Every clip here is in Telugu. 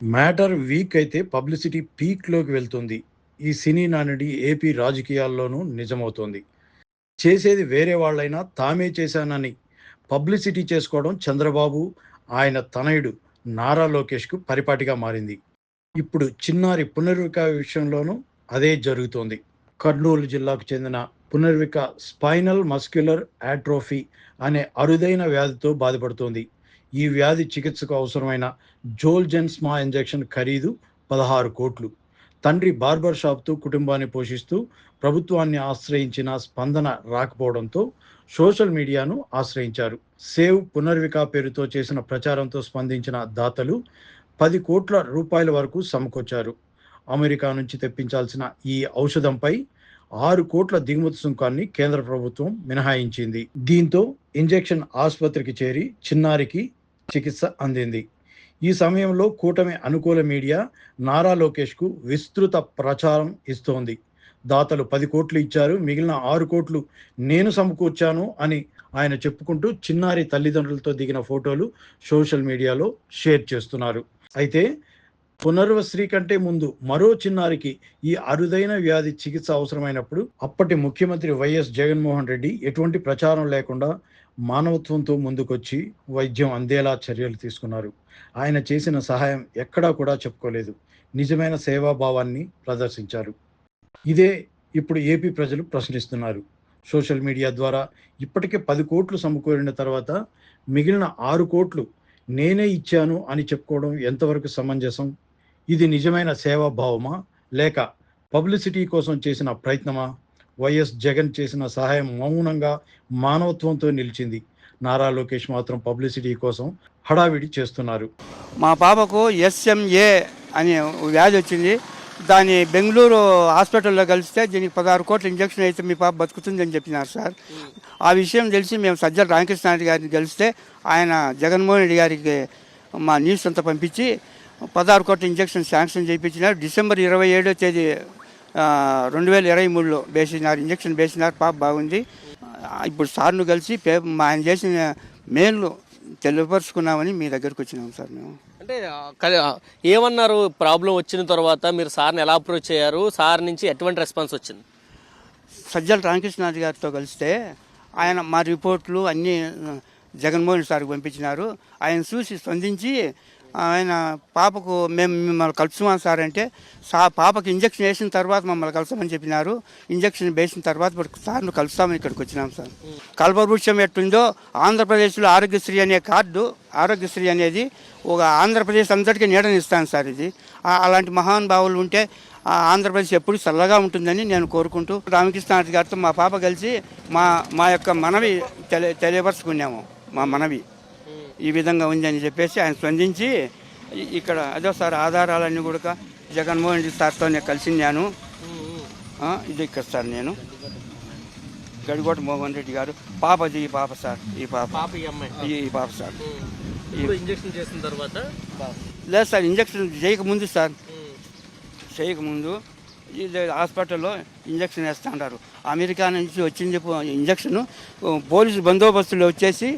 మ్యాటర్ వీక్ అయితే పబ్లిసిటీ పీక్‌లోకి వెళ్తుంది. ఈ సినీ నటుడి ఏపీ రాజకీయాల్లోనూ నిజమవుతోంది. చేసేది వేరే వాళ్ళైనా తామే చేశానని పబ్లిసిటీ చేసుకోవడం చంద్రబాబు, ఆయన తనయుడు నారా లోకేష్‌కు పరిపాటిగా మారింది. ఇప్పుడు చిన్నారి పునర్విక విషయంలోనూ అదే జరుగుతోంది. కర్నూలు జిల్లాకు చెందిన పునర్విక స్పైనల్ మస్క్యులర్ యాట్రోఫీ అనే అరుదైన వ్యాధితో బాధపడుతోంది. ఈ వ్యాధి చికిత్సకు అవసరమైన జోల్జెన్స్మా ఇంజెక్షన్ ఖరీదు 16 కోట్లు. తండ్రి బార్బర్ షాప్తో కుటుంబాన్ని పోషిస్తూ ప్రభుత్వాన్ని ఆశ్రయించిన స్పందన రాకపోవడంతో సోషల్ మీడియాను ఆశ్రయించారు. సేవ్ పునర్విక పేరుతో చేసిన ప్రచారంతో స్పందించిన దాతలు 10 కోట్ల రూపాయల వరకు సమకూర్చారు. అమెరికా నుంచి తెప్పించాల్సిన ఈ ఔషధంపై 6 కోట్ల దిగుమతి సుంకాన్ని కేంద్ర ప్రభుత్వం మినహాయించింది. దీంతో ఇంజెక్షన్ ఆసుపత్రికి చేరి చిన్నారికి చికిత్స అందింది. ఈ సమయంలో కూటమి అనుకూల మీడియా నారా లోకేష్కు విస్తృత ప్రచారం ఇస్తోంది. దాతలు 10 కోట్లు ఇచ్చారు, మిగిలిన 6 కోట్లు నేను సమకూర్చాను అని ఆయన చెప్పుకుంటూ చిన్నారి తల్లిదండ్రులతో దిగిన ఫోటోలు సోషల్ మీడియాలో షేర్ చేస్తున్నారు. అయితే పునర్వశ్రీ కంటే ముందు మరో చిన్నారికి ఈ అరుదైన వ్యాధి చికిత్స అవసరమైనప్పుడు అప్పటి ముఖ్యమంత్రి వైఎస్ జగన్మోహన్ రెడ్డి ఎటువంటి ప్రచారం లేకుండా మానవత్వంతో ముందుకొచ్చి వైద్యం అందేలా చర్యలు తీసుకున్నారు. ఆయన చేసిన సహాయం ఎక్కడా కూడా చెప్పుకోలేదు. నిజమైన సేవాభావాన్ని ప్రదర్శించారు. ఇదే ఇప్పుడు ఏపీ ప్రజలు ప్రశ్నిస్తున్నారు. సోషల్ మీడియా ద్వారా ఇప్పటికే 10 కోట్లు సమకూరిన తర్వాత మిగిలిన 6 కోట్లు నేనే ఇచ్చాను అని చెప్పుకోవడం ఎంతవరకు సమంజసం? ఇది నిజమైన సేవాభావమా లేక పబ్లిసిటీ కోసం చేసిన ప్రయత్నమా? వైఎస్ జగన్ చేసిన సహాయం మౌనంగా మానవత్వంతో నిలిచింది. నారా లోకేష్ మాత్రం పబ్లిసిటీ కోసం హడావిడి చేస్తున్నారు. మా పాపకు ఎస్ఎంఏ అనే వ్యాధి వచ్చింది. దాన్ని బెంగళూరు హాస్పిటల్లో కలిస్తే దీనికి 16 కోట్ల ఇంజక్షన్ అయితే మీ పాప బతుకుతుందని చెప్పినారు సార్. ఆ విషయం తెలిసి మేము సజ్జల రామకృష్ణారెడ్డి గారిని కలిస్తే ఆయన జగన్మోహన్ రెడ్డి గారికి మా న్యూస్ అంతా పంపించి 16 కోట్ల ఇంజక్షన్ శాంక్షన్ చేయించినారు. డిసెంబర్ 27వ తేదీ 2023లో వేసినారు, ఇంజక్షన్ వేసినారు. పాప బాగుంది. ఇప్పుడు సార్ను కలిసి ఆయన చేసిన మేలు తెలియపరుచుకున్నామని మీ దగ్గరకు వచ్చినాం సార్. మేము అంటే ఏమన్నారు? ప్రాబ్లం వచ్చిన తర్వాత మీరు సార్ని ఎలా అప్రోచ్ అయ్యారు? సార్ నుంచి ఎటువంటి రెస్పాన్స్ వచ్చింది? సజ్జల రామకృష్ణారెడ్డి గారితో కలిస్తే ఆయన మా రిపోర్ట్లు అన్నీ జగన్మోహన్ సార్కి పంపించినారు. ఆయన చూసి స్పందించి ఆయన పాపకు మేము మిమ్మల్ని కలుసుమాం సార్ అంటే పాపకి ఇంజక్షన్ వేసిన తర్వాత మమ్మల్ని కలుస్తామని చెప్పినారు. ఇంజక్షన్ వేసిన తర్వాత ఇప్పుడు సార్ను కలుస్తామని ఇక్కడికి వచ్చినాం సార్. కల్పవృక్షం ఎట్టుందో ఆంధ్రప్రదేశ్లో ఆరోగ్యశ్రీ అనే కార్డు, ఆరోగ్యశ్రీ అనేది ఒక ఆంధ్రప్రదేశ్ అంతటికీ నీడనిస్తాను సార్. ఇది అలాంటి మహానుభావులు ఉంటే ఆంధ్రప్రదేశ్ ఎప్పుడు చల్లగా ఉంటుందని నేను కోరుకుంటూ రామకృష్ణారెడ్డి గారితో మా పాప కలిసి మా యొక్క మనవి తెలియపరుచుకున్నాము. మా మనవి ఈ విధంగా ఉందని చెప్పేసి ఆయన స్పందించి ఇక్కడ అదే సార్ ఆధారాలన్నీ కూడా జగన్మోహన్ రెడ్డి సార్తో నేను కలిసినాను. ఇది ఇక్కడ సార్ నేను గడికోట మోహన్ రెడ్డి గారు పాపది ఈ పాప సార్. ఈ పాప సార్. ఇంజక్షన్ చేసిన తర్వాత లేదు సార్, ఇంజక్షన్ చేయకముందు సార్, చేయకముందు ఇది హాస్పిటల్లో ఇంజక్షన్ వేస్తూ ఉంటారు. అమెరికా నుంచి వచ్చింది ఇంజక్షన్. పోలీసు బందోబస్తులు వచ్చేసి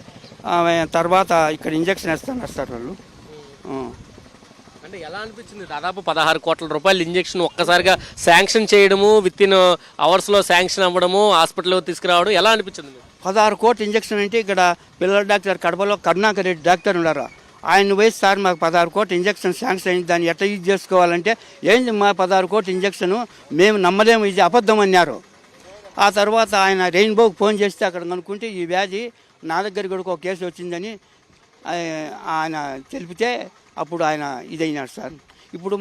తర్వాత ఇక్కడ ఇంజక్షన్ వేస్తున్నారు సార్ వాళ్ళు. అంటే ఎలా అనిపించింది? దాదాపు 16 కోట్ల రూపాయలు ఇంజక్షన్ ఒక్కసారిగా శాంక్షన్ చేయడము, విత్ ఇన్ అవర్స్లో శాంక్షన్ అవ్వడము, హాస్పిటల్లో తీసుకురావడం ఎలా అనిపించింది? 16 కోట్ల ఇంజక్షన్ అంటే ఇక్కడ పిల్లల డాక్టర్ కడపలో కరుణాకర్ రెడ్డి డాక్టర్ ఉన్నారు. ఆయన వయసు సార్ మాకు 16 కోట్ల ఇంజక్షన్ శాంక్షన్ అయింది, దాన్ని ఎట్లా యూజ్ చేసుకోవాలంటే ఏంది మా 16 కోట్ల ఇంజక్షను మేము నమ్మలేము, ఇది అబద్ధం అన్నారు. ఆ తర్వాత ఆయన రెయిన్బోకి ఫోన్ చేస్తే అక్కడ కనుక్కుంటే ఈ వ్యాధి నా దగ్గర కూడా ఒక కేసు వచ్చిందని ఆయన తెలిపితే అప్పుడు ఆయన ఇదైనాడు సార్. ఇప్పుడు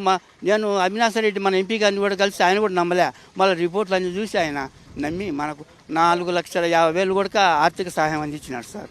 నేను అవినాష్ రెడ్డి మన ఎంపీ గారిని కూడా కలిసి ఆయన కూడా నమ్మలే. మళ్ళీ రిపోర్ట్లు అన్నీ చూసి ఆయన నమ్మి మనకు 4,50,000 కూడా ఆర్థిక సహాయం అందించినాడు సార్.